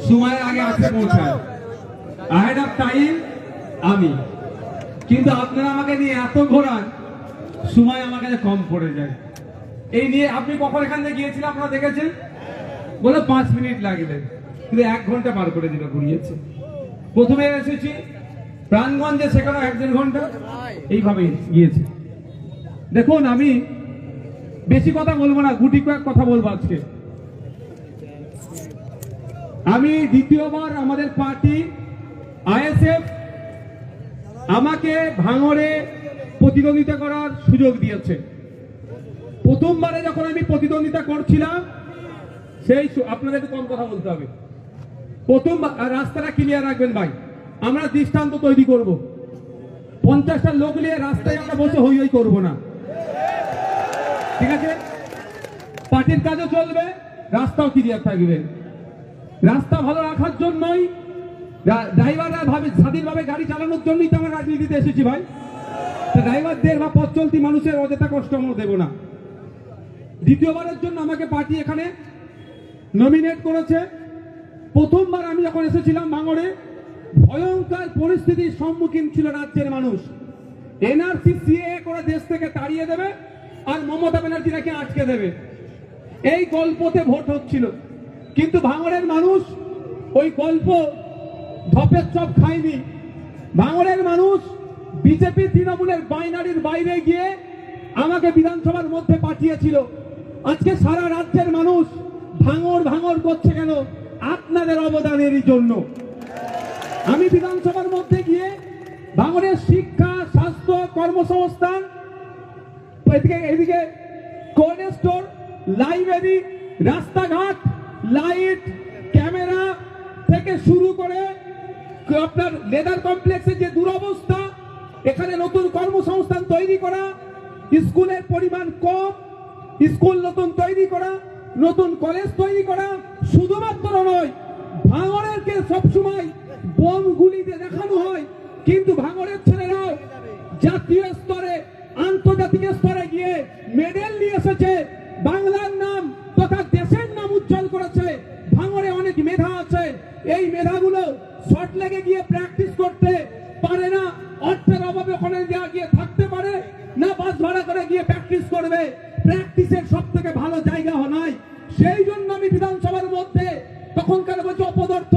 সময়ের আগে আসতে পৌঁছায়, আহেড অফ টাইম আমি। কিন্তু আপনারা আমাকে নিয়ে এত ঘোরান, সময় আমার কাছে কম পড়ে যায়। এই নিয়ে আপনি কখন এখান থেকে গিয়েছিলেন আপনারা দেখেছেন? বলে 5 মিনিট লাগবে, কিন্তু 1 ঘন্টা পার করে দিল, ঘুরিয়েছে। প্রথমে এসেছি প্রাণগঞ্জে, সেখানে 1-1.5 ঘন্টা এইভাবে গিয়েছে। দেখুন, আমি বেশি কথা বলবো না, গুটি কয়েক কথা বলবো আজকে। আমি দ্বিতীয়বার আমাদের পার্টি আইএসএফ আমাকে ভাঙড়ে প্রতিদ্বন্দ্বিতা করার সুযোগ দিয়েছে। প্রথমবারে যখন আমি প্রতিদ্বন্দ্বিতা করছিলাম, সেই আপনাদের একটু কম কথা বলতে হবে। প্রথম রাস্তাটা ক্লিয়ার রাখবেন ভাই, আমরা দৃষ্টান্ত তৈরি করব। 50টা লোক নিয়ে রাস্তায় আমরা বসে হই হই করবো না, ঠিক আছে? পার্টির কাজও চলবে, রাস্তাও ক্লিয়ার থাকবে। রাস্তা ভালো রাখার জন্যই ড্রাইভাররা ভাবে স্বাধীনভাবে গাড়ি চালানোর জন্যই তো আমরা রাজনীতিতে এসেছি ভাই। ড্রাইভারদের বা পথ চলতি মানুষের অযথা কষ্ট আমরা দেবো না। দ্বিতীয়বারের জন্য আমাকে পার্টি এখানে নমিনেট করেছে। প্রথমবার আমি যখন এসেছিলাম ভাঙড়ে, ভয়ঙ্কর পরিস্থিতির সম্মুখীন ছিল রাজ্যের মানুষ। এনআরসি সিএএ করে দেশ থেকে তাড়িয়ে দেবে আর মমতা ব্যানার্জি নাকি আটকে দেবে, এই গল্পতে ভোট হচ্ছিল। কিন্তু ভাঙড়ের মানুষ ওই গল্প ধপের চপ খায়নি। ভাঙড়ের মানুষ বিজেপি তৃণমূলের বাইনারির বাইরে গিয়ে আমাকে বিধানসভার মধ্যে পাঠিয়েছিল। আজকে সারা রাজ্যের মানুষ ভাঙড় ভাঙড় করছে কেন? আপনাদের অবদানেরই জন্য। আমি বিধানসভার মধ্যে গিয়ে ভাঙড়ের শিক্ষা, স্বাস্থ্য, কর্মসংস্থান, এদিকে কোল্ড স্টোর, লাইব্রেরি, রাস্তাঘাট, লাইট, ক্যামেরা থেকে শুরু করে আপনার লেদার কমপ্লেক্সের যে দুরবস্থা, এখানে নতুন কর্মসংস্থান তৈরি করা, স্কুলের পরিমাণ কম, স্কুল নতুন তৈরি করা, নতুন কলেজ তৈরি করা, শুধুমাত্র নয়, ভাঙড়েরকে সবসময় বোম গুলিতে দেখানো হয়, কিন্তু ভাঙড়ের ছেলেরাও জাতীয় স্তরে, আন্তর্জাতিক স্তরে গিয়ে মেডেল নিয়ে এসেছে, বাংলার নাম তথা দেশের নাম উজ্জ্বল করেছে। ভাঙড়ে অনেক মেধা আছে, এই মেধাগুলো শর্ট লেগে গিয়ে প্র্যাকটিস করতে পারে না, অর্থের অভাবে ওখানে গিয়ে থাকতে পারে না, বাস ভাড়া করে গিয়ে প্র্যাকটিস করবে। প্র্যাকটিসের সব থেকে ভালো জায়গা নয়। সেই জন্য আমি বিধানসভার মধ্যে তখনকার বছর অপদার্থ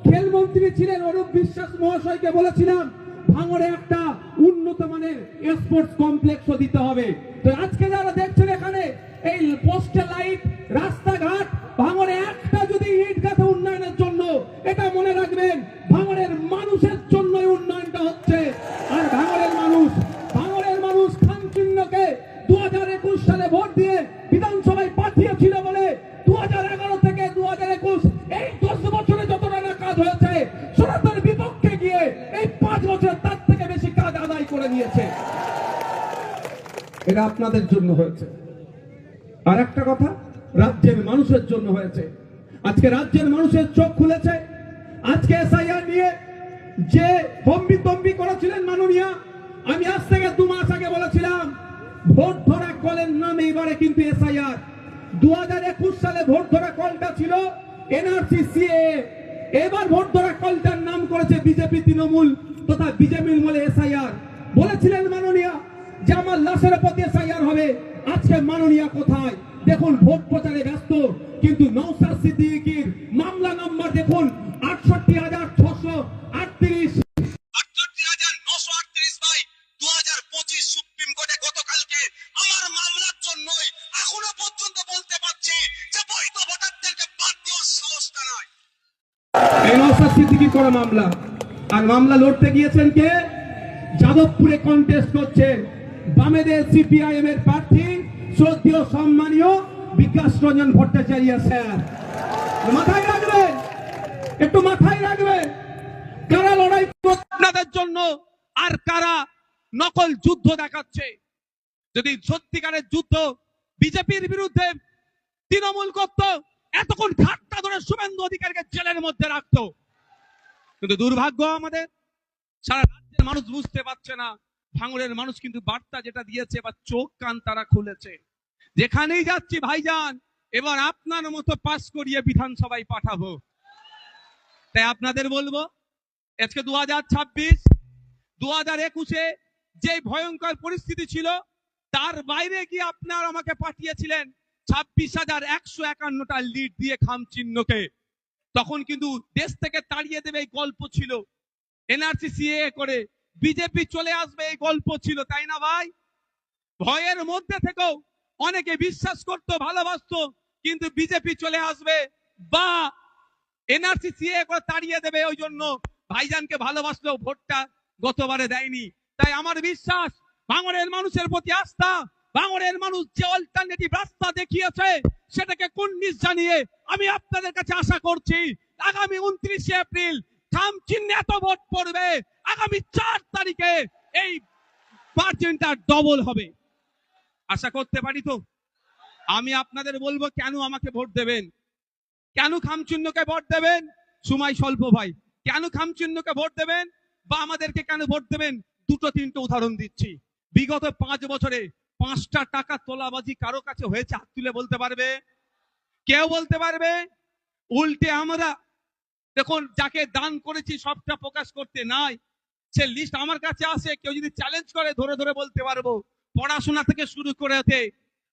খেলমন্ত্রী ছিলেন অরূপ বিশ্বাস মহাশয়কে বলেছিলাম, ভাঙড়ে একটা উন্নত মানের স্পোর্টস কমপ্লেক্সও দিতে হবে। তো আজকে যারা দেখছেন এখানে এই পোস্টার লাইট, রাস্তাঘাট, ভাঙড়ে একটা যদি ইট গাঁথা উন্নয়নের জন্য, এটা মনে রাখবেন ভাঙড়ের মানুষের জন্যই উন্নয়নটা হচ্ছে। আর ভাঙড়ের মানুষ খানচিহ্নকে 2021 সালে ভোট দিয়ে বিধানসভায় পাঠিয়েছিল বলে 2011 থেকে 2021 এই 10 বছরে যতটা না কাজ হয়েছে, সনাতনের বিপক্ষে গিয়ে এই 5 বছরে তার থেকে বেশি কাজ আদায় করে নিয়েছে। এটা আপনাদের জন্য হয়েছে। আর একটা কথা, রাজ্যের মানুষের জন্য হয়েছে। আজকে রাজ্যের মানুষের চোখ খুলেছে। আজকে এসআইআর নিয়ে যে বম্বি করেছিলেন মাননীয়া, আমি আজ থেকে 2 মাস আগে বলেছিলাম ভোট ধরা কলের নাম এবারে কিন্তু এসআইআর। 2021 সালে ভোট ধরা কলটা ছিল এনআরসি সিএএ, এবার ভোট ধরা কলটার নাম করেছে বিজেপি তৃণমূল তথা বিজেপি বলে এসআইআর। বলেছিলেন মাননীয়া যে আমার লাশের প্রতি এসআইআর হবে, আজকে মাননীয়া কোথায়? দেখুন ভোট প্রচারে ব্যস্ত, কিন্তু নওশাদ সিদ্দিকীর মামলা নাম্বার দেখুন 68,638, 68,938/2025 সুপ্রিম কোর্টে গতকালকে আমার মামলার জন্যই এখনো পর্যন্ত বলতে পারছি যে বৈধ ভোটারদেরকে বাদ দেওয়ার সাহসটা নাই। এই নওশাদ সিদ্দিকীর করা মামলা। আর মামলা লড়তে গিয়েছেন কে? যাদবপুরে কন্টেস্ট করছেন বামেদের সিপিআইএম এর প্রার্থী শ্রদ্ধেয় সম্মানীয় বিকাশ রঞ্জন ভট্টাচার্য স্যার। মাথায় রাখবেন, একটু মাথায় রাখবেন, কারা লড়াই করছে আপনাদের জন্য আর কারা নকল যুদ্ধ দেখাচ্ছে। যদি সত্যিকারের যুদ্ধ বিজেপির বিরুদ্ধে তৃণমূল করত, এতক্ষণ ঘাটটা ধরে শুভেন্দু অধিকারীকে জেলের মধ্যে রাখতো। কিন্তু দুর্ভাগ্য আমাদের, সারা রাজ্যের মানুষ বুঝতে পারছে না। ভাঙড়ের মানুষ কিন্তু বার্তা যেটা দিয়েছে, বা চোখ কান তারা খুলেছে। যেখানেই যাচ্ছি ভাইজান, এবার আপনার মতো পাস করিয়ে বিধানসভায় পাঠাবো। তাই আপনাদের বলবো, আজকে 2026, 2021-এ যে ভয়ঙ্কর পরিস্থিতি ছিল তার বাইরে গিয়ে আপনারা আমাকে পাঠিয়েছিলেন 26,151টা লিড দিয়ে খামচিহ্নকে। তখন কিন্তু দেশ থেকে তাড়িয়ে দেবে এই গল্প ছিল, এনআরসি সিএএ করে বিজেপি চলে আসবে এই গল্প ছিল, তাই না ভাই? ভয়ের মধ্যে থেকেও অনেকে বিশ্বাস করতো, ভালোবাসতো, কিন্তু বিজেপি চলে আসবে বা এনআরসি সিএএ করে তাড়িয়ে দেবে, ওই জন্য ভাইজানকে ভালোবাসলেও ভোটটা গতবারে দেয়নি। তাই আমার বিশ্বাস, ভাঙড়ের মানুষের প্রতি আস্থা, ভাঙড়ের মানুষ যে অল্টারনেটিভ রাস্তা দেখিয়েছে সেটাকে কুর্নিশ জানিয়ে আমি আপনাদের কাছে আশা করছি আগামী 29শে এপ্রিল খামচিহ্নে এত ভোট পড়বে, আগামী 4 তারিখে এই মার্জিনটা ডবল হবে। আশা করতে পারি তো? আমি আপনাদের বলবো কেন আমাকে ভোট দেবেন, কেন খামচিহ্নকে ভোট দেবেন। সময় স্বল্প ভাই, কেন খামচিহ্নকে ভোট দেবেন বা আমাদেরকে কেন ভোট দেবেন, দুটো তিনটে উদাহরণ দিচ্ছি। বিগত 5 বছরে 5টা টাকা তোলাবাজি কারো কাছে হয়েছে? হাত তুলে বলতে পারবে? কেউ বলতে পারবে? উল্টে আমরা দেখুন, যাকে দান করেছি সবটা প্রকাশ করতে নাই, সে লিস্ট আমার কাছে আসে, কেউ যদি চ্যালেঞ্জ করে ধরে ধরে বলতে পারবো। পড়াশোনা থেকে শুরু করে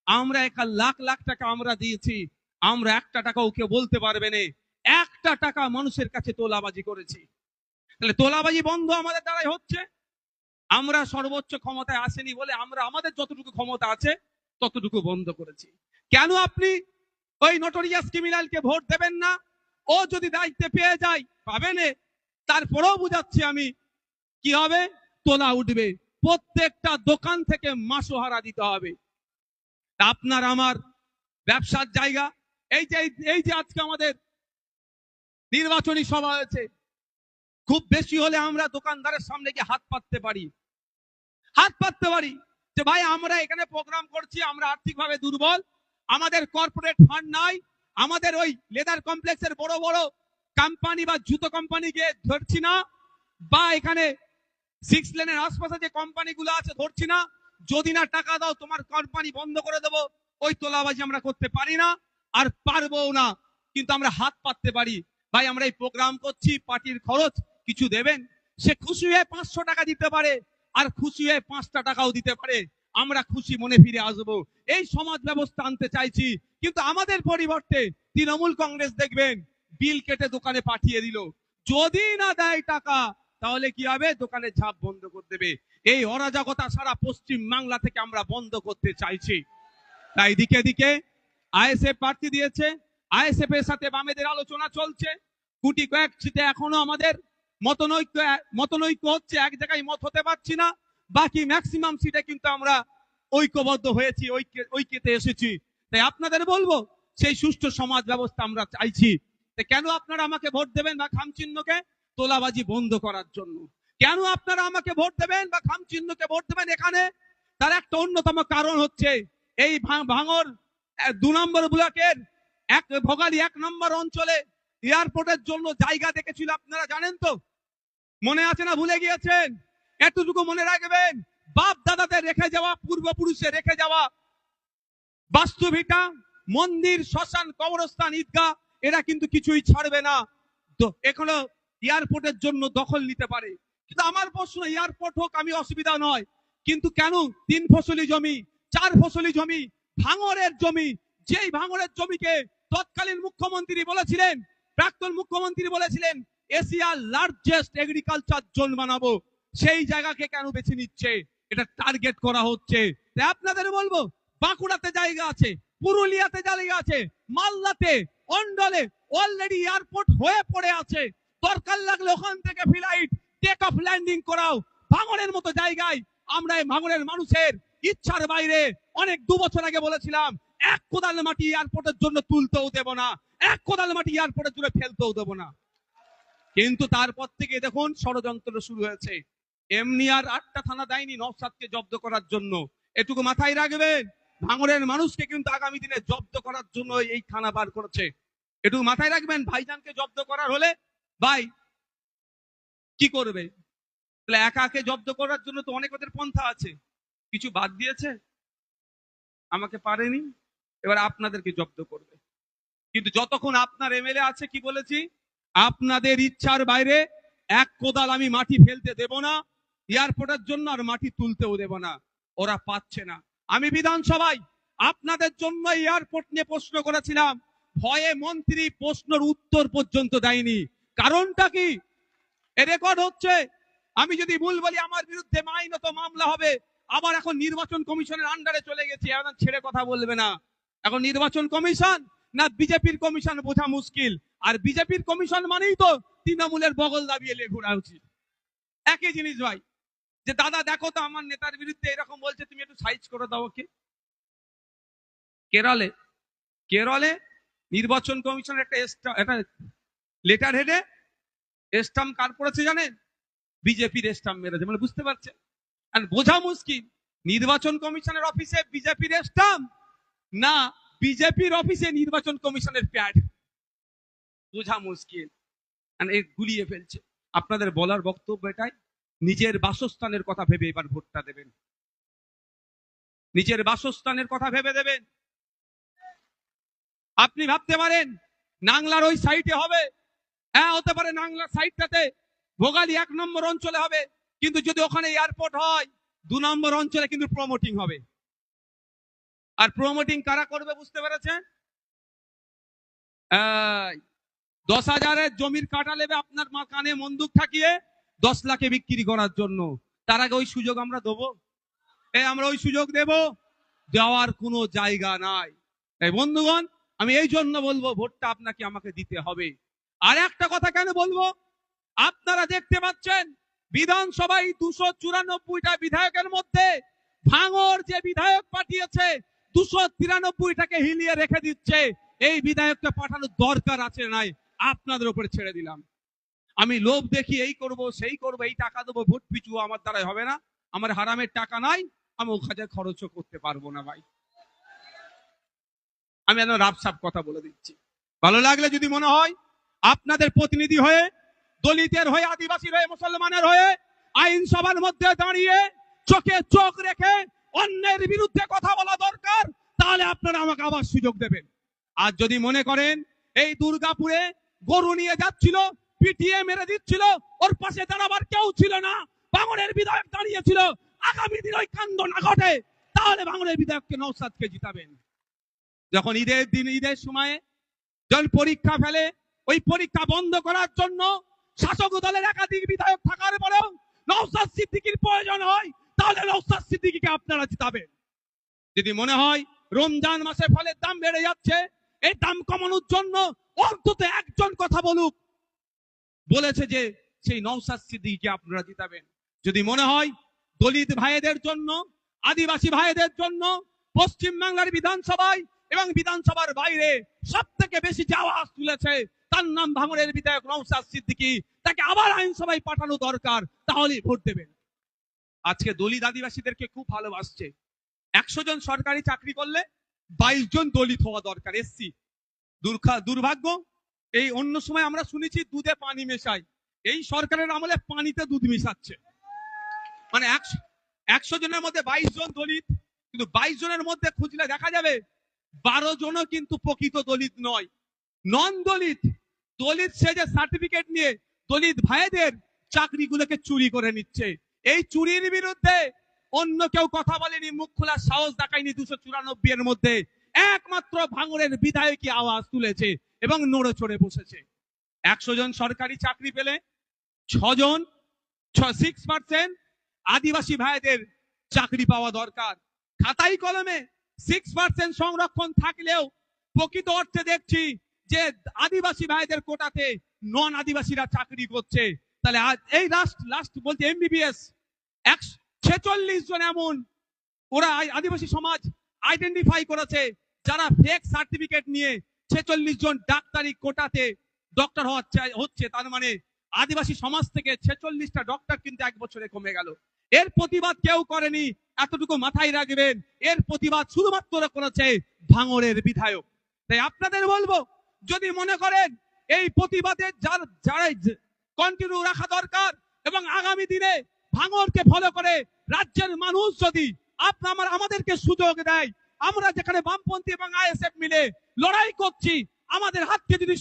আমরা 1 লাখ লাখ টাকা আমরা দিয়েছি, আমরা 1টা টাকাও কেউ বলতে পারবে না 1টা টাকা মানুষের কাছে তোলাবাজি করেছি। তাহলে তোলাবাজি বন্ধ আমাদের দ্বারাই হচ্ছে। আমরা সর্বোচ্চ ক্ষমতায় আসেনি বলে আমরা আমাদের যতটুকু ক্ষমতা আছে ততটুকু বন্ধ করেছি। কেন আপনি ওই নটোরিয়াস ক্রিমিনালকে ভোট দেবেন না? ও যদি দায়িত্বে পেয়ে যায় পাবেন, তারপরেও বুঝাচ্ছি আমি, কি হবে? তোলা উঠবে, প্রত্যেকটা দোকান থেকে মাসোহারা দিতে হবে। আপনার আমার ব্যবসার জায়গা, এই যে আজকে আমাদের নির্বাচনী সভা হয়েছে, খুব বেশি হলে আমরা দোকানদারের সামনে গিয়ে হাত পাততে পারি যে ভাই আমরা এখানে প্রোগ্রাম করছি, আমরা আর্থিকভাবে দুর্বল, আমাদের কর্পোরেট ফান্ড নাই, আমাদের ওই লেদার কমপ্লেক্সের বড় বড় কোম্পানি বা জুতো কোম্পানি গিয়ে ধরছি না, বা এখানে 6 লেনের আশপাশে যে কোম্পানিগুলো আছে ধরছি না, যদি না টাকা দাও তোমার কোম্পানি বন্ধ করে দেবো। ওই তোলাবাজি আমরা করতে পারি না, আর পারবো না, কিন্তু আমরা হাত পাততে পারি। ভাই আমরা এই প্রোগ্রাম করছি, পার্টির খরচ কিছু দেবেন? সে খুশি হয়ে 500 টাকা দিতে পারে, আর খুশি হয়ে 5টা টাকাও দিতে পারে, আমরা খুশি মনে ফিরে আসবো। এই সমাজ ব্যবস্থা আনতে চাইছি, কিন্তু আমাদের পরিবর্তে তৃণমূল কংগ্রেস দেখবেন বিল কেটে দোকানে পাঠিয়ে দিল, যদি না দেয় টাকা তাহলে কি হবে? দোকানে ঝাঁপ বন্ধ করে দেবে। এই অরাজকতা সারা পশ্চিম বাংলা থেকে আমরা বন্ধ করতে চাইছি। তাই দিকে দিকে আইএসএফ প্রার্থী দিয়েছে, আইএসএফ এর সাথে বামেদের আলোচনা চলছে, গুটি কয়েক সিটে এখনো আমাদের মতনৈক্য হচ্ছে, এক জায়গায় মত হতে পারছি না, বাকি ম্যাক্সিমাম সিটে কিন্তু আমরা ঐক্যবদ্ধ হয়েছি, ঐক্যতে এসেছি। তাই আপনাদের বলবো, সেই সুষ্ঠু সমাজ ব্যবস্থা আমরা চাইছি। কেন আপনারা আমাকে ভোট দেবেন বা খামচিহ্নকে? তোলাবাজি বন্ধ করার জন্য। কেন আপনারা আমাকে ভোট দেবেন বা খামচিহ্নকে ভোট দেবেন এখানে? তার একটা অন্যতম কারণ হচ্ছে এই ভাঙড় 2 নম্বর ব্লকের ভোগালী 1 নম্বর অঞ্চলে এয়ারপোর্টের জন্য জায়গা দেখেছিল, আপনারা জানেন তো? মনে আছে না ভুলে গিয়েছেন? এতটুকু মনে রাখবেন, বাপ দাদাদের রেখে যাওয়া, পূর্বপুরুষে রেখে যাওয়া বাস্তুভিটা, মন্দির, শ্মশান, কবরস্থান, ঈদগাহ, এরা কিন্তু কিছুই ছাড়বে না। এখনো এয়ারপোর্টের জন্য দখল নিতে পারে। কিন্তু আমার প্রশ্ন, এয়ারপোর্ট হোক, আমি অসুবিধা নয়, কিন্তু কেন 3 ফসলি জমি, 4 ফসলি জমি, ভাঙড়ের জমি, যেই ভাঙড়ের জমিকে তৎকালীন মুখ্যমন্ত্রী বলেছিলেন, প্রাক্তন মুখ্যমন্ত্রী বলেছিলেন এশিয়ার লার্জেস্ট এগ্রিকালচার জোন বানাবো, সেই জায়গাকে কেন বেছে নিচ্ছে? এটা টার্গেট করা হচ্ছে। তাই আপনাদের বলবো, বাঁকুড়াতে জায়গা আছে, পুরুলিয়াতে জায়গা আছে, মালদাতে, অন্ডলে অলরেডি এয়ারপোর্ট হয়ে পড়ে আছে, দরকার লাগলে ওখান থেকে ফ্লাইট টেক অফ ল্যান্ডিং করাও। ভাঙড়ের মতো জায়গায় আমরা এই ভাঙড়ের মানুষের ইচ্ছার বাইরে অনেক 2 বছর আগে বলেছিলাম 1 কোদাল মাটি এয়ারপোর্টের জন্য তুলতেও দেব না, 1 কোদাল মাটি এয়ারপোর্টের জন্য ফেলতেও দেব না। কিন্তু তারপর থেকে দেখুন ষড়যন্ত্র শুরু হয়েছে। এমনি আর 8টা থানা দেয়নি নওশাদকে জব্দ করার জন্য, এটুকু মাথায় রাখবেন। ভাঙড়ের মানুষকে কিন্তু আগামী দিনে জব্দ করার জন্য এই থানা বার করেছে, এটুকু মাথায় রাখবেন। ভাইজানকে জব্দ করার হলে ভাই কি করবে? তাহলে একাকে জব্দ করার জন্য তো অনেক ওদের পন্থা আছে, কিছু বাদ দিয়েছে, আমাকে পারেনি। এবার আপনাদেরকে জব্দ করবে। কিন্তু যতক্ষণ আপনার এমএলএ আছে, কি বলেছি, আপনাদের ইচ্ছার বাইরে এক কোদাল আমি মাটি ফেলতে দেব না, এয়ারপোর্টের জন্য আর মাটি তুলতেও দেব না। ওরা পাচ্ছে না। আমি বিধানসভায় আপনাদের জন্য এয়ারপোর্ট নিয়ে প্রশ্ন করেছিলাম, ভয়ে মন্ত্রী প্রশ্নের উত্তর পর্যন্ত দেয়নি। কারণটা কি? এ রেকর্ড হচ্ছে। আমি যদি ভুল বলি আমার বিরুদ্ধে আইনত মামলা হবে। আবার এখন নির্বাচন কমিশনের আন্ডারে চলে গেছি, এখন ছেড়ে কথা বলবে না। এখন নির্বাচন কমিশন না বিজেপির কমিশন বোঝা মুশকিল। আর বিজেপির কমিশন মানেই তো তৃণমূলের বগল দাবিয়ে লেগে ঘোরা উচিত। একই জিনিস ভাই, যে দাদা দেখো তো আমার নেতার বিরুদ্ধে এরকম বলছে, তুমি একটু সাইজ করে দাও ওকে। কেরলে কেরলে নির্বাচন কমিশনের একটা লেটার হেডে স্টাম্প কার পড়েছে জানেন? বিজেপির স্টাম্প মেরেছে। মানে বুঝতে পারছেন? আর বোঝা মুশকিল, নির্বাচন কমিশনের অফিসে বিজেপির স্টাম্প না বিজেপির অফিসে নির্বাচন কমিশনের প্যাড। বোঝা মুশকিল, গুলিয়ে ফেলছে। আপনাদের বলার বক্তব্য এটাই, নিজের বাসস্থানের কথা ভেবে এবার ভোটটা দেবেন। নিজের বাসস্থানের কথা ভেবে দেবেন। আপনি ভাবতে পারেন নাংলার ওই সাইটে হবে, হ্যাঁ হতে পারে নাংলার সাইটটাতে ভোগালী 1 নম্বর অঞ্চলে হবে, কিন্তু যদি ওখানে এয়ারপোর্ট হয় 2 নম্বর অঞ্চলে কিন্তু প্রমোটিং হবে। আর প্রমোটিং কারা করবে বুঝতে পেরেছেন? 10,000-এর জমির কাটা নেবে আপনার মা কানে বন্দুক ঠাকিয়ে 10 লাখে বিক্রি করার জন্য। তার আগে ওই সুযোগ আমরা দেবো? আমরা ওই সুযোগ দেব? দেওয়ার কোনো জায়গা নাই। তাই বন্ধুগণ, আমি এই জন্য বলবো ভোটটা আপনাকে আমাকে দিতে হবে। আর একটা কথা কেন বলবো, আপনারা দেখতে পাচ্ছেন বিধানসভায় 294টা বিধায়কের মধ্যে ভাঙর যে বিধায়ক পাঠিয়েছে 293টাকে হিলিয়ে রেখে দিচ্ছে। এই বিধায়ককে পাঠানোর দরকার আছে নাই, আপনাদের উপরে ছেড়ে দিলাম। আমি লোভ দেখি এই করব সেই করব, এই টাকা দেবো ভোট পিছু, আমার দ্বারাই হবে না। আমার হারামের টাকা নাই, আমি ওখানে খরচও করতে পারবো না ভাই। আমি একদম রাফসাফ কথা বলে দিচ্ছি। ভালো লাগলে যদি মনে হয় আপনাদের প্রতিনিধি হয়ে, দলিতের হয়ে, আদিবাসীর হয়ে, মুসলমানের হয়ে আইনসভার মধ্যে দাঁড়িয়ে চোখে চোখ রেখে অন্যের বিরুদ্ধে কথা বলা দরকার, তাহলে আপনারা আমাকে আবার সুযোগ দেবেন। আর যদি মনে করেন এই দুর্গাপুরে গরু নিয়ে যাচ্ছিল, পিটিয়ে মেরে দিচ্ছিল, ওর পাশে দাঁড়াবার কেউ ছিল না, ভাঙড়ের বিধায়ক দাঁড়িয়েছিল, আগামী দিন ওই কাণ্ড না ঘটে, তাহলে ভাঙড়ের বিধায়ককে নওশাদকে জিতাবেন। যখন ঈদের দিন, ঈদের সময়ে যখন পরীক্ষা ফেলে, ওই পরীক্ষা বন্ধ করার জন্য শাসক দলের একাধিক বিধায়ক থাকার পরেও নওশাদ সিদ্দিকীর প্রয়োজন হয়, তাহলে নওশাদ সিদ্দিকীকে আপনারা জিতাবেন। যদি মনে হয় রমজান মাসে ফলের দাম বেড়ে যাচ্ছে, এই দাম কমানোর জন্য অন্তত একজন কথা বলুক, বলেছে যে সেই নওশাদ সিদ্দিকীকে আপনারা জিতাবেন। যদি মনে হয় দলিত ভাইদের জন্য, আদিবাসী ভাইদের জন্য পশ্চিম বাংলার বিধানসভায় এবং বিধানসভার বাইরে সব থেকে বেশি যে আওয়াজ তুলেছে তার নাম ভাঙড়ের বিধায়ক নওশাদ সিদ্দিকী, তাকে আবার আইনসভায় পাঠানো দরকার, তাহলেই ভোট দেবেন। আজকে দলিত আদিবাসীদেরকে খুব ভালোবাসছে। 100 জন সরকারি চাকরি করলে 22 জন দলিত হওয়া দরকার, এসসি। দুর্ভাগ্য, এই অন্য সময় আমরা শুনেছি দুধে পানি মেশাই, এই সরকারের আমলে পানিতে দুধ মিশাচ্ছে। মানে 100 জনের মধ্যে 22 জন দলিত, কিন্তু 22 জনের মধ্যে খুঁজলে দেখা যাবে 12 জনও কিন্তু প্রকৃত দলিত নয়, নন দলিত। দলিত সে যে সার্টিফিকেট নিয়ে দলিত ভাইদের চাকরিগুলোকে চুরি করে নিচ্ছে। এই চুরির বিরুদ্ধে অন্য কেউ কথা বলেনি, মুখ খোলার সাহস দেখায়নি। 294 এর মধ্যে একমাত্র ভাঙড়ের বিধায়কই আওয়াজ তুলেছে এবং নড়ে চড়ে বসেছে। 100 জন সরকারি চাকরি পেলে 6 জন 6% আদিবাসী ভাইদের চাকরি পাওয়া দরকার। খাতাই কলমে 6% সংরক্ষণ থাকলেও প্রকৃত অর্থে দেখছি যে আদিবাসী ভাইদের কোটাতে নন আদিবাসীরা চাকরি করছে। তাহলে এই লাস্ট বলতে এমবিবিএস 46 জন এমন ওরা আদিবাসী সমাজ আইডেন্টিফাই করেছে যারা ফেক সার্টিফিকেট নিয়ে 46 জন ডাক্তারি কোটাতে ডক্টর হচ্ছে। তার মানে আদিবাসী সমাজ থেকে 46টা ডক্টর কিন্তু 1 বছরে কমে গেল। এর প্রতিবাদ কেউ করেনি, এতটুকু মাথায় রাখবেন। এর প্রতিবাদ শুধুমাত্র করেছে ভাঙড়ের বিধায়ক। তাই আপনাদের বলবো, যদি মনে করেন এই প্রতিবাদে যারা কন্টিনিউ রাখা দরকার এবং আগামী দিনে ভাঙড়কে ফলো করে রাজ্যের মানুষ যদি আমাদেরকে সুযোগ দেয়, আমরা যেখানে বামপন্থী এবং আইএসএফ মিলে লড়াই করছি, আমাদের হাতকে যদি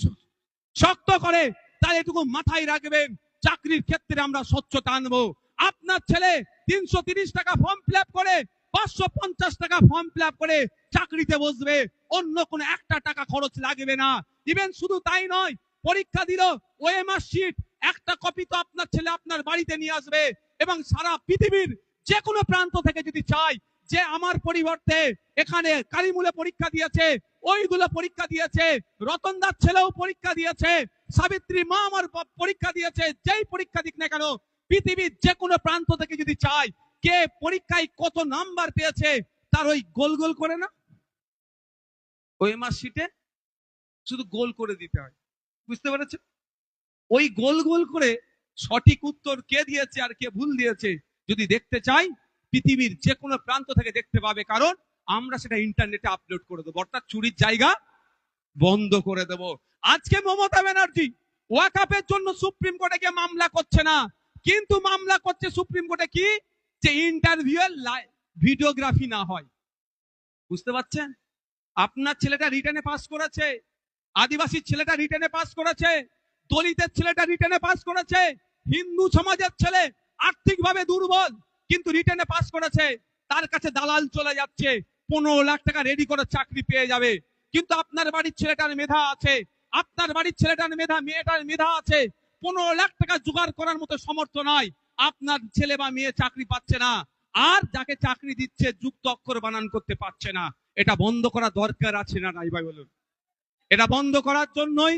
শক্ত করে, তাহলে এটুকু মাথায় রাখবেন, চাকরির ক্ষেত্রে আমরা স্বচ্ছতা আনবো। আপনার ছেলে 330 টাকা ফর্ম ফিল আপ করে, 550 টাকা ফর্ম ফিল আপ করে চাকরিতে বসবে, অন্য কোনো একটা টাকা খরচ লাগবে না। ইভেন শুধু তাই নয়, পরীক্ষা দিল, ওএমআর শিট একটা কপি তো আপনার ছেলে আপনার বাড়িতে নিয়ে আসবে, এবং সারা পৃথিবীর যে কোনো প্রান্ত থেকে যদি চাই যে আমার পরিবর্তে এখানে কারিমুলে পরীক্ষা দিয়েছে, ওইগুলো পরীক্ষা দিয়েছে, রতনদার ছেলেও পরীক্ষা দিয়েছে, সাবিত্রী মা আমার পরীক্ষা দিয়েছে, যেই পরীক্ষা দিক না কেন, পৃথিবীর যে কোনো প্রান্ত থেকে যদি চাই কে পরীক্ষায় কত নাম্বার পেয়েছে, তার ওই গোল গোল করে না, ওএমআর শিটে শুধু গোল করে দিতে হয়। বুঝতে পেরেছেন? ওই গোল গোল করে সঠিক উত্তর কে দিয়েছে আর কে ভুল দিয়েছে যদি দেখতে চাই, পৃথিবীর যে কোনো প্রান্ত থেকে দেখতে পাবে, কারণ আমরা সেটা ইন্টারনেটে আপলোড করে দেবো, অর্থাৎ চুরির জায়গা বন্ধ করে দেব। আজকে মমতা ব্যানার্জি ওয়াকাফের জন্য সুপ্রিম কোর্টে গিয়ে মামলা করছে না, কিন্তু মামলা করছে সুপ্রিম কোর্টে কি, যে ইন্টারভিউ ভিডিওগ্রাফি না হয়। বুঝতে পারছেন? আপনার ছেলেটা রিটেনে পাস করেছে, আদিবাসী ছেলেটা রিটেনে পাস করেছে, দলিতের ছেলেটা রিটেনে পাস করেছে, হিন্দু সমাজের ছেলে আর্থিকভাবে দুর্বল কিন্তু রিটেনে পাস করেছে, তার কাছে দালাল চলে যাচ্ছে, 15 লাখ টাকা রেডি করে চাকরি পেয়ে যাবে। কিন্তু আপনার বাড়ির ছেলেটার মেধা আছে, আপনার বাড়ির ছেলেটার মেয়েটার মেধা আছে, 15 লাখ টাকা জোগাড় করার মতো সমর্থ নয়, আপনার ছেলে বা মেয়ে চাকরি পাচ্ছে না, আর যাকে চাকরি দিচ্ছে যুক্ত অক্ষর বানান করতে পারছে না। এটা বন্ধ করা দরকার আছে না নাই ভাই বলুন? এটা বন্ধ করার জন্যই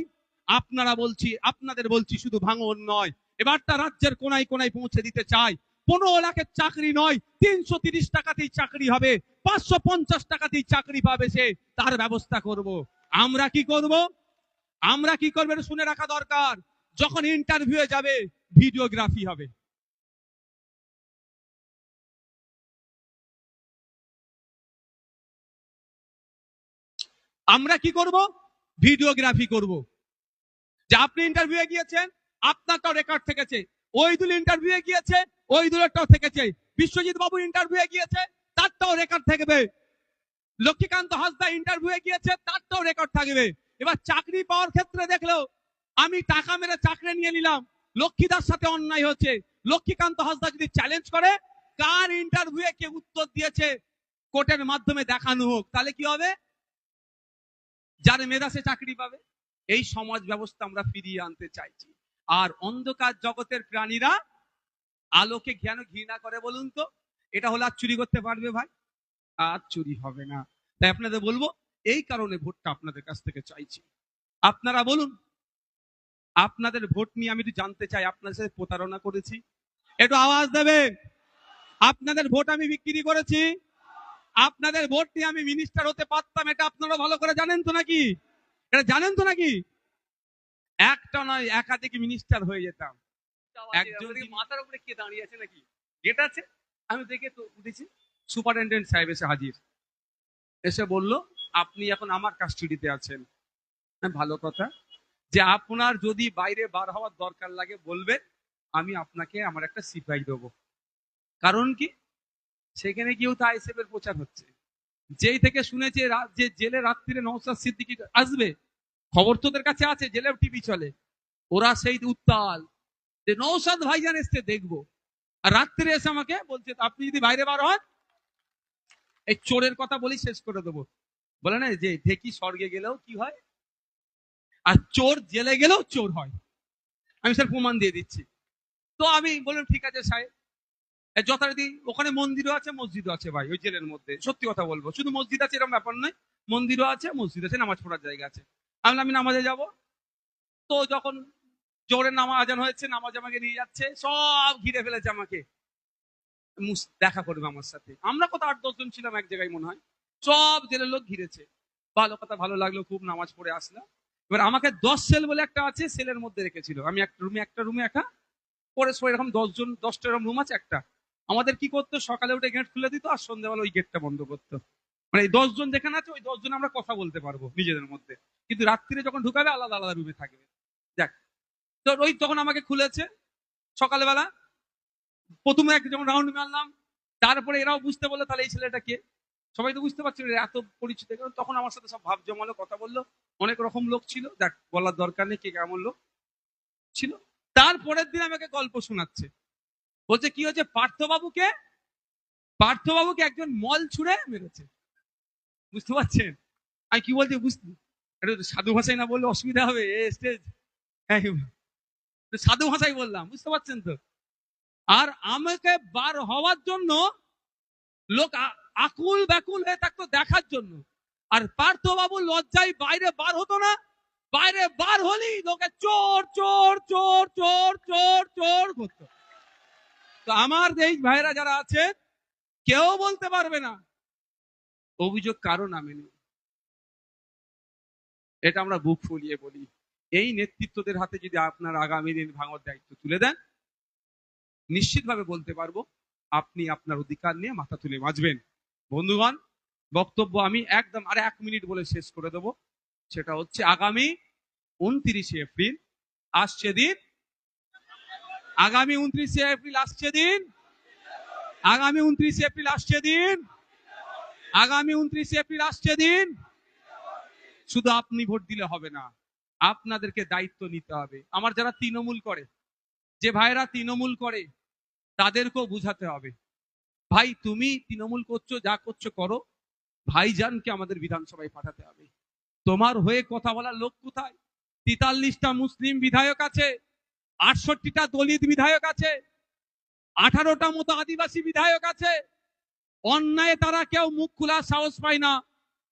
আপনাদের বলছি, শুধু ভাঙন নয়, এবারটা রাজ্যের কোনায় কোনায় পৌঁছে দিতে চাই। 15 লাখের চাকরি নয়, 330 টাকাতেই চাকরি হবে, 550 টাকাতেই চাকরি পাবে সে, তার ব্যবস্থা করব। আমরা কি করব? আমরা কি করবো এটা শুনে রাখা দরকার। যখন ইন্টারভিউ যাবে, ভিডিওগ্রাফি হবে। আমরা কি করব? ভিডিওগ্রাফি করব। যে আপনি ইন্টারভিউ গিয়েছেন, আপনারটাও রেকর্ড থেকেছে, ওই দুল ইন্টারভিউ গিয়েছে, ওই দুলেরটাও থেকেছে, বিশ্বজিৎ বাবু ইন্টারভিউ গিয়েছে, তারটাও রেকর্ড থাকবে, লক্ষ্মীকান্ত হাসদা ইন্টারভিউ গিয়েছে, তারটাও রেকর্ড থাকবে। এবার চাকরি পাওয়ার ক্ষেত্রে দেখলেও আমি টাকা মেরে চাকরি নিয়ে নিলাম, লক্ষ্মীদার সাথে অন্যায় হচ্ছে, লক্ষ্মীকান্ত হাসদা যদি চ্যালেঞ্জ করে কার ইন্টারভিউ কে উত্তর দিয়েছে কোর্টের মাধ্যমে দেখানো হোক, তাহলে কি হবে? যার মেধা সে চাকরি পাবে। এই সমাজ ব্যবস্থা আমরা ফিরিয়ে আনতে চাইছি। আর অন্ধকার জগতের প্রাণীরা আলোকে কেন ঘৃণা করে বলুন তো? এটা হলে আর চুরি করতে পারবে ভাই? আর চুরি হবে না। তাই আপনাদের বলবো, এই কারণে ভোটটা আপনাদের কাছ থেকে চাইছি। আপনারা বলুন, আপনাদের ভোট নিয়ে আমি একটু জানতে চাই, আপনাদের সাথে প্রতারণা করেছি? একটু আওয়াজ দেবে। আপনাদের ভোট আমি বিক্রি করেছি? আপনাদের ভোট নিয়ে আমি মিনিস্টার হতে পারতাম, এটা আপনারা ভালো করে জানেন তো নাকি? এটা জানেন তো নাকি? একটা নয়, একাধিক মিনিস্টার হয়ে যেতাম। একজন মাথার উপরে কে দাঁড়িয়ে আছে নাকি? গেট আছে, আমি দেখে তো উঠেছি, সুপারিনটেন্ডেন্ট সাহেব এসে হাজির, এসে বলল আপনি এখন আমার কাস্টডিতে আছেন। ভালো কথা, যে আপনার যদি বাইরে বার হওয়ার দরকার লাগে বলবে, আমি আপনাকে আমার একটা সিপাই দেবো। কারণ কি? সেখানে গিয়েও তো আইএসএফ এর প্রচার হচ্ছে। যেই থেকে শুনেছে যে জেলে রাত্রিরে নওশাদ সিদ্দিকী আসবে, খবর তোদের কাছে আছে, জেলেও টিভি চলে, ওরা সেই উত্তাল যে নওশাদ ভাইজান এসছে দেখবো। আর রাত্রে এসে আমাকে বলছে আপনি যদি বাইরে বার হন, এই চোরের কথা বলি শেষ করে দেবো। বলে না যে ঢেকি স্বর্গে গেলেও কি হয়, আর চোর জেলে গেলেও চোর হয়। আমি স্যার প্রমাণ দিয়ে দিচ্ছি। তো আমি বললাম ঠিক আছে সাহেব, যথারীতি ওখানে মন্দিরও আছে মসজিদও আছে ভাই, ওই জেলের মধ্যে সত্যি কথা বলবো, শুধু মসজিদ আছে এরকম ব্যাপার নয়, মন্দিরও আছে মসজিদ আছে, নামাজ পড়ার জায়গা আছে। আমি নামাজে যাব। তো যখন জোরের নামাজ আজান হয়েছে, নামাজ আমাকে নিয়ে যাচ্ছে, সব ঘিরে ফেলেছে আমাকে, দেখা করবে আমার সাথে। আমরা কত 8-10 জন ছিলাম এক জায়গায় মনে হয়, সব জেলের লোক ঘিরেছে। ভালো কথা, ভালো লাগলো খুব, নামাজ পড়ে আসলাম। এবার আমাকে 10 সেল বলে একটা আছে, সেলের মধ্যে রেখেছিল, আমি একটা রুমে একা পরে এরকম 10 জন 10টা এরকম রুম আছে একটা। আমাদের কি করতো, সকালে উঠে গেট খুলে দিত আর সন্ধ্যাবেলা ওই গেটটা বন্ধ করতো। মানে 10 জন যেখানে আছে ওই 10 জন আমরা কথা বলতে পারবো নিজেদের মধ্যে, কিন্তু রাত্রিরে যখন ঢুকাবে আলাদা আলাদা রুমে থাকবে। দেখ, তো ওই তখন আমাকে খুলেছে সকালবেলা, প্রথমে যখন রাউন্ড মারলাম, তারপরে এরাও বুঝতে বললো তাহলে এই ছেলেটা কে। সবাই তো বুঝতে পারছিল এরা এত পরিচিত, কারণ তখন আমার সাথে সব ভাব জমালো, কথা বললো, অনেক রকম লোক ছিল, দেখ বলার দরকার নেই কে কেমন লোক ছিল। তারপরের দিন আমাকে গল্প শোনাচ্ছে, বলছে কি হচ্ছে, পার্থবাবুকে একজন মল ছুঁড়ে মেরেছে। বুঝতে পারছেন আমি কি বলছি? বুঝতে একটু সাধু ভাষায় না বললে অসুবিধা হবে, স্টেজ সাধু ভাষায় বললাম, বুঝতে পারছেন তো। আর আমাকে বার হওয়ার জন্য লোক আকুল ব্যাকুল হয়ে থাকতো দেখার জন্য। আর পার্থবাবু লজ্জায় বাইরে বার হতো না, বাইরে বার হলেই লোকে চোর চোর চোর চোর চোর চোর করতো। তো আমার এই ভাইরা যারা আছে কেউ বলতে পারবে না অভিযোগ কারো নামে নেই, এটা আমরা বুক ফুলিয়ে বলি। এই নেতৃত্বদের হাতে যদি আপনার আগামী দিন ভাঙর দায়িত্ব তুলে দেন, নিশ্চিতভাবে বলতে পারবো আপনি আপনার অধিকার নিয়ে মাথা তুলে বাঁচবেন। বন্ধুগণ, বক্তব্য আমি একদম আর 1 মিনিট বলে শেষ করে দেব। সেটা হচ্ছে আগামী 29শে এপ্রিল আসছে দিন, আগামী 29শে এপ্রিল আসছে দিন, আগামী 29শে এপ্রিল আসছে দিন, আগামী 29শে এপ্রিল আসছে দিন। শুধু আপনি ভোট দিলে হবে না, আপনাদেরকে দায়িত্ব নিতে হবে। আমার যারা তৃণমূল করে, যে ভাইরা তৃণমূল করে, তাদেরকেও বুঝাতে হবে, ভাই তুমি তৃণমূল করছো, যা করছো করো, ভাইজানকে আমাদের বিধানসভায় পাঠাতে হবে। তোমার হয়ে কথা বলার লোক কোথায়? 43টা মুসলিম বিধায়ক আছে, 68টা দলিত বিধায়ক আছে, 18টা মতো আদিবাসী বিধায়ক আছে। অন্যায় তারা কেউ মুখ খোলার সাহস পায় না,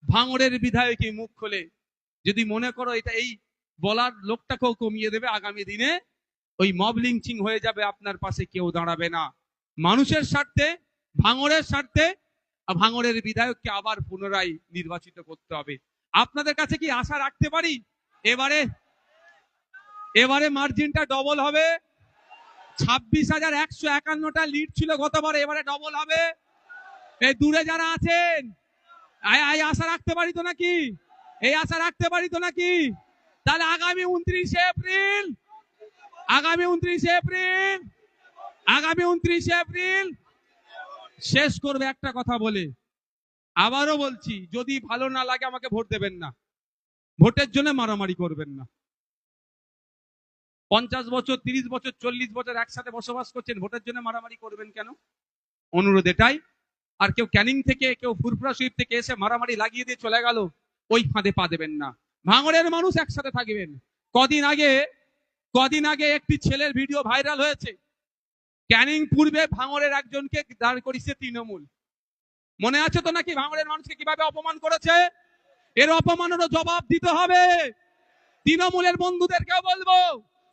ভাঙড়ের বিধায়কই মুখ খোলে। যদি মনে করো এটা এই বলার লোকটাকেও কমিয়ে দেবে, আগামী দিনে ওই মব লিঞ্চিং হয়ে যাবে, আপনার পাশে কেউ দাঁড়াবে না। মানুষের স্বার্থে, ভাঙড়ের স্বার্থে ভাঙড়ের বিধায়ককে আবার পুনরায় নির্বাচিত করতে হবে। আপনাদের কাছে কি আশা রাখতে পারি এবারে মার্জিনটা ডবল হবে? 26,151টা লিড ছিল গতবার, এবারে ডবল হবে। এই দূরে যারা আছেন এই আশা রাখতে পারি তো নাকি? এই আশা রাখতে পারি তো নাকি? তাহলে আগামী 29শে এপ্রিল, আগামী 29শে এপ্রিল, আগামী 29শে এপ্রিল শেষ করবে একটা কথা বলে। আবারও বলছি, যদি ভালো না লাগে আমাকে ভোট দেবেন না, ভোটের জন্য মারামারি করবেন না। 50 বছর, 30 বছর, 40 বছর একসাথে বসবাস করছেন, ভোটের জন্য মারামারি করবেন কেন? অনুরোধ এটাই। আর কেউ ক্যানিং থেকে, কেউ ফুরফুরা শরীফ থেকে এসে মারামারি লাগিয়ে দিয়ে চলে গেল, ওই ফাঁদে পা দেবেন না। ভাঙড়ের মানুষ একসাথে থাকবেন। কদিন আগে একটি ছেলের ভিডিও ভাইরাল হয়েছে, ক্যানিং পূর্বে ভাঙড়ের একজনকে দাঁড় করিয়েছে তৃণমূল। মনে আছে তো নাকি ভাঙড়ের মানুষকে কিভাবে অপমান করেছে? এর অপমানেরও জবাব দিতে হবে। তৃণমূলের বন্ধুদেরকেও বলবো,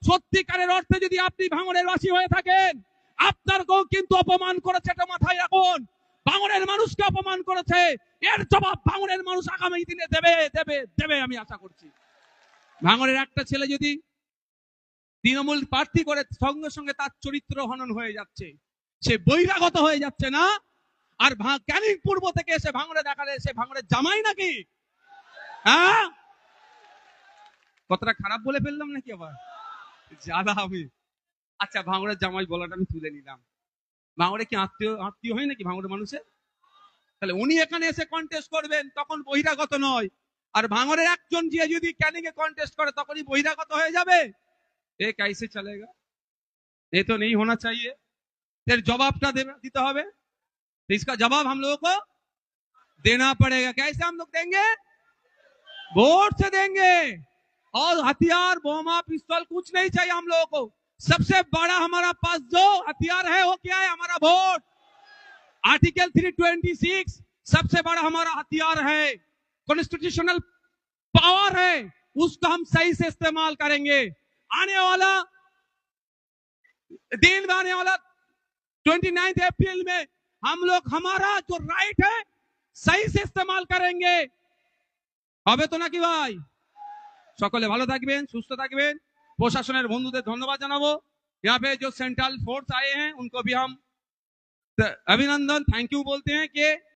সত্যিকারের অর্থে যদি আপনি ভাঙড়ের বাসী হয়ে থাকেন, আপনারকেও কিন্তু অপমান করেছে, এটা মাথায় রাখুন। ভাঙড়ের মানুষকে অপমান করেছে, এর জবাব ভাঙড়ের মানুষ আগামী দিনে দেবে দেবে দেবে, আমি আশা করছি। ভাঙড়ের একটা ছেলে যদি তৃণমূল প্রার্থী করে, সঙ্গে সঙ্গে তার চরিত্র হনন হয়ে যাচ্ছে, সে বহিরাগত হয়ে যাচ্ছে না। আর ক্যানিং পূর্ব থেকে এসে ভাঙড়ে দেখালে সে ভাঙড়ের জামাই নাকি? হ্যাঁ, কতটা খারাপ বলে ফেললাম নাকি আবার? জ্বালা আমি। আচ্ছা, ভাঙড়ের জামাই বলাটা আমি তুলে নিলাম। ভাঙড়ে কি আত্মীয় হয় নাকি ভাঙড়ের মানুষের? তাহলে উনি এখানে এসে কন্টেস্ট করবেন, তখন বহিরাগত নয়। আর ভাঙড়ের একজন যে যদি ক্যানিং এ কন্টেস্ট করে, তখনই বহিরাগত হয়ে যাবে। এ कैसे चलेगा? ये तो नहीं होना चाहिए। फिर जवाबটা দিতে হবে। तो इसका जवाब हम लोगों को देना पड़ेगा। कैसे हम लोग देंगे? वोट से देंगे। और हथियार, बोमा, पिस्तौल कुछ नहीं चाहिए हम लोगों को। सबसे बड़ा हमारा पास जो हथियार है वो क्या है? हमारा वोट। आर्टिकल 326 सबसे बड़ा हमारा हथियार है, कॉन्स्टिट्यूशनल पावर है, उसको हम सही से इस्तेमाल करेंगे। आने वाला दिन में, आने वाला 29 अप्रैल में हम लोग हमारा जो राइट है सही से इस्तेमाल करेंगे। হবে তো নাকি ভাই? সকলে ভালো থাকবেন, সুস্থ থাকবেন। প্রশাসনের বন্ধুদের ধন্যবাদ জানাবো। यहाँ पे जो सेंट्रल फोर्स आए हैं उनको भी हम अभिनंदन, थैंक यू बोलते हैं कि